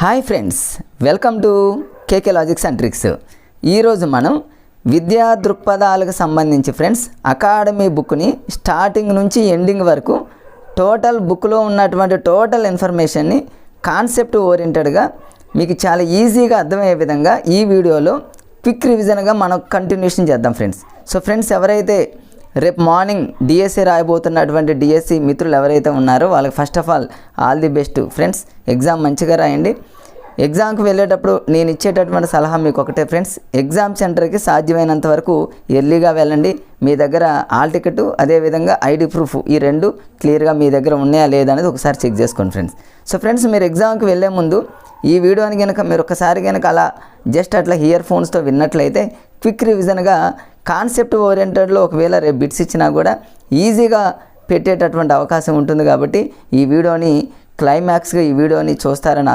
Hi friends, welcome to KK logics and tricks. ఈరోజు మనం విద్యా దృక్పథాలకు సంబంధించి ఫ్రెండ్స్ అకాడమీ బుక్ని స్టార్టింగ్ నుంచి ఎండింగ్ వరకు టోటల్ బుక్లో ఉన్నటువంటి టోటల్ ఇన్ఫర్మేషన్ని కాన్సెప్ట్ ఓరియంటెడ్గా మీకు చాలా ఈజీగా అర్థమయ్యే విధంగా ఈ వీడియోలో క్విక్ రివిజన్గా మనం కంటిన్యూషన్ చేద్దాం ఫ్రెండ్స్. సో ఫ్రెండ్స్, ఎవరైతే రేపు మార్నింగ్ డిఎస్సి రాయబోతున్నటువంటి డిఎస్సి మిత్రులు ఎవరైతే ఉన్నారో వాళ్ళకి first of all the best friends. Exam మంచిగా రాయండి. ఎగ్జామ్కి వెళ్ళేటప్పుడు నేను ఇచ్చేటటువంటి సలహా మీకు ఒకటే ఫ్రెండ్స్, ఎగ్జామ్ సెంటర్కి సాధ్యమైనంత వరకు ఎర్లీగా వెళ్ళండి. మీ దగ్గర హాల్ టికెట్ అదేవిధంగా ఐడి ప్రూఫ్ ఈ రెండు క్లియర్గా మీ దగ్గర ఉన్నాయా లేదా అనేది ఒకసారి చెక్ చేసుకోండి ఫ్రెండ్స్. సో ఫ్రెండ్స్, మీరు ఎగ్జామ్కి వెళ్ళే ముందు ఈ వీడియోని కనుక మీరు ఒకసారి కనుక అలా జస్ట్ అట్లా ఇయర్ ఫోన్స్తో విన్నట్లయితే క్విక్ రివిజన్గా కాన్సెప్ట్ ఓరియంటెడ్లో ఒకవేళ రేపు బిట్స్ ఇచ్చినా కూడా ఈజీగా పెట్టేటటువంటి అవకాశం ఉంటుంది. కాబట్టి ఈ వీడియోని క్లైమాక్స్గా ఈ వీడియోని చూస్తారని